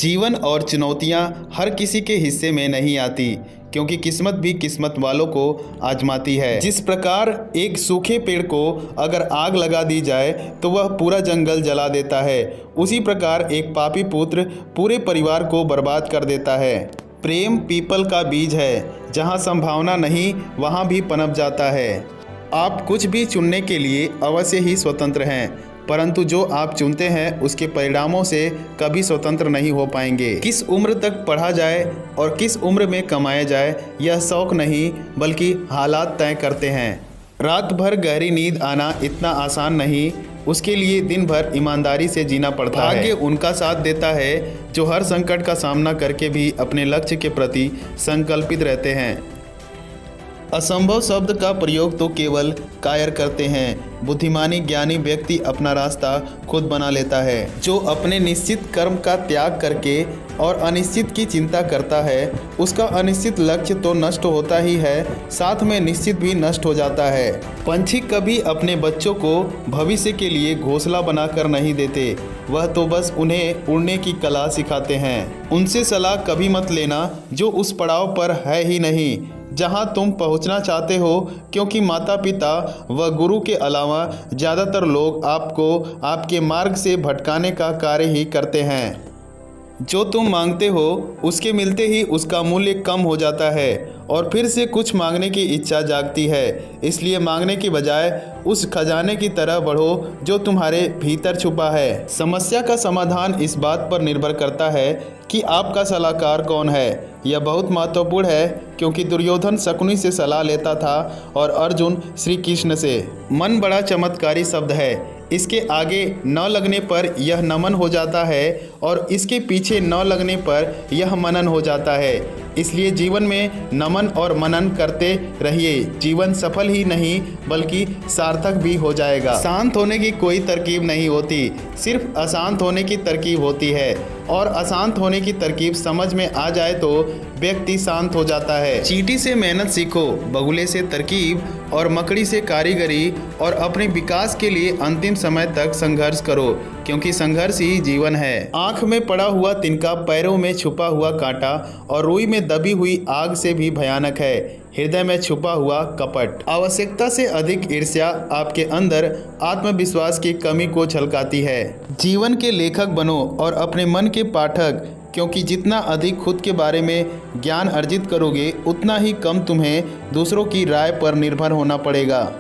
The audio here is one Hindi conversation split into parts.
जीवन और चुनौतियां हर किसी के हिस्से में नहीं आती, क्योंकि किस्मत भी किस्मत वालों को आजमाती है। जिस प्रकार एक सूखे पेड़ को अगर आग लगा दी जाए तो वह पूरा जंगल जला देता है, उसी प्रकार एक पापी पुत्र पूरे परिवार को बर्बाद कर देता है। प्रेम पीपल का बीज है, जहाँ संभावना नहीं वहाँ भी पनप जाता है। आप कुछ भी चुनने के लिए अवश्य ही स्वतंत्र हैं, परंतु जो आप चुनते हैं उसके परिणामों से कभी स्वतंत्र नहीं हो पाएंगे। किस उम्र तक पढ़ा जाए और किस उम्र में कमाया जाए, यह शौक नहीं बल्कि हालात तय करते हैं। रात भर गहरी नींद आना इतना आसान नहीं, उसके लिए दिन भर ईमानदारी से जीना पड़ता है। भाग्य उनका साथ देता है जो हर संकट का सामना करके भी अपने लक्ष्य के प्रति संकल्पित रहते हैं। असंभव शब्द का प्रयोग तो केवल कायर करते हैं। बुद्धिमानी ज्ञानी व्यक्ति अपना रास्ता खुद बना लेता है। जो अपने निश्चित कर्म का त्याग करके और अनिश्चित की चिंता करता है, उसका अनिश्चित लक्ष्य तो नष्ट होता ही है, साथ में निश्चित भी नष्ट हो जाता है। पंछी कभी अपने बच्चों को भविष्य के लिए घोंसला बनाकर नहीं देते, वह तो बस उन्हें उड़ने की कला सिखाते हैं। उनसे सलाह कभी मत लेना जो उस पड़ाव पर है ही नहीं जहां तुम पहुंचना चाहते हो, क्योंकि माता पिता व गुरु के अलावा ज़्यादातर लोग आपको आपके मार्ग से भटकाने का कार्य ही करते हैं। जो तुम मांगते हो उसके मिलते ही उसका मूल्य कम हो जाता है और फिर से कुछ मांगने की इच्छा जागती है। इसलिए मांगने की बजाय उस खजाने की तरह बढ़ो जो तुम्हारे भीतर छुपा है। समस्या का समाधान इस बात पर निर्भर करता है कि आपका सलाहकार कौन है। यह बहुत महत्वपूर्ण है, क्योंकि दुर्योधन शकुनी से सलाह लेता था और अर्जुन श्री कृष्ण से। मन बड़ा चमत्कारी शब्द है, इसके आगे न लगने पर यह नमन हो जाता है और इसके पीछे न लगने पर यह मनन हो जाता है। इसलिए जीवन में नमन और मनन करते रहिए। जीवन सफल ही नहीं बल्कि सार्थक भी हो जाएगा। शांत होने की कोई तरकीब नहीं होती, सिर्फ अशांत होने की तरकीब होती है, और अशांत होने की तरकीब समझ में आ जाए तो व्यक्ति शांत हो जाता है। चींटी से मेहनत सीखो, बगुले से तरकीब और मकड़ी से कारीगरी, और अपने विकास के लिए अंतिम समय तक संघर्ष करो, क्योंकि संघर्ष ही जीवन है। आँख में पड़ा हुआ तिनका पैरों में छुपा हुआ कांटा और रुई में दबी हुई आग से भी भयानक है हृदय में छुपा हुआ कपट। आवश्यकता से अधिक ईर्ष्या आपके अंदर आत्मविश्वास की कमी को झलकाती है। जीवन के लेखक बनो और अपने मन के पाठक, क्योंकि जितना अधिक खुद के बारे में ज्ञान अर्जित करोगे उतना ही कम तुम्हें दूसरों की राय पर निर्भर होना पड़ेगा।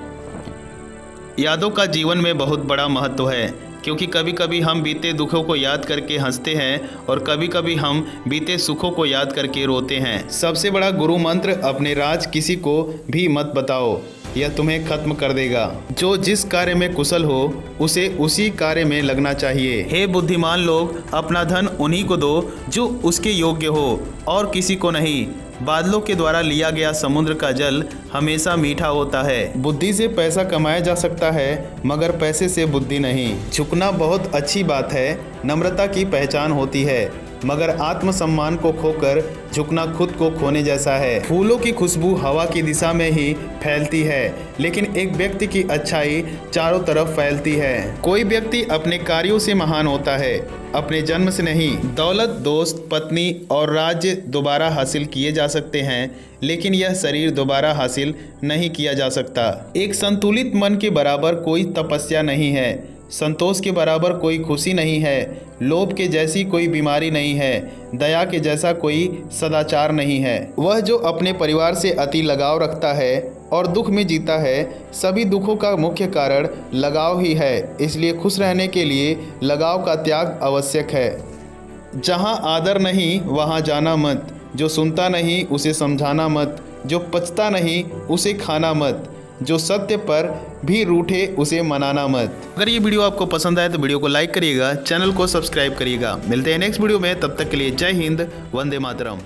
यादों का जीवन में बहुत बड़ा महत्व है, क्योंकि कभी कभी हम बीते दुखों को याद करके हंसते हैं और कभी कभी हम बीते सुखों को याद करके रोते हैं। सबसे बड़ा गुरु मंत्र, अपने राज किसी को भी मत बताओ, यह तुम्हें खत्म कर देगा। जो जिस कार्य में कुशल हो उसे उसी कार्य में लगना चाहिए। हे बुद्धिमान लोग, अपना धन उन्हीं को दो जो उसके योग्य हो और किसी को नहीं। बादलों के द्वारा लिया गया समुद्र का जल हमेशा मीठा होता है। बुद्धि से पैसा कमाया जा सकता है, मगर पैसे से बुद्धि नहीं। झुकना बहुत अच्छी बात है, नम्रता की पहचान होती है, मगर आत्मसम्मान को खोकर झुकना खुद को खोने जैसा है। फूलों की खुशबू हवा की दिशा में ही फैलती है, लेकिन एक व्यक्ति की अच्छाई चारों तरफ फैलती है। कोई व्यक्ति अपने कार्यों से महान होता है, अपने जन्म से नहीं। दौलत, दोस्त, पत्नी और राज्य दोबारा हासिल किए जा सकते हैं, लेकिन यह शरीर दोबारा हासिल नहीं किया जा सकता। एक संतुलित मन के बराबर कोई तपस्या नहीं है, संतोष के बराबर कोई खुशी नहीं है, लोभ के जैसी कोई बीमारी नहीं है, दया के जैसा कोई सदाचार नहीं है। वह जो अपने परिवार से अति लगाव रखता है और दुख में जीता है, सभी दुखों का मुख्य कारण लगाव ही है। इसलिए खुश रहने के लिए लगाव का त्याग आवश्यक है। जहाँ आदर नहीं वहाँ जाना मत, जो सुनता नहीं उसे समझाना मत, जो पचता नहीं उसे खाना मत, जो सत्य पर भी रूठे उसे मनाना मत। अगर ये वीडियो आपको पसंद आए तो वीडियो को लाइक करिएगा, चैनल को सब्सक्राइब करिएगा। मिलते हैं नेक्स्ट वीडियो में, तब तक के लिए जय हिंद, वंदे मातरम।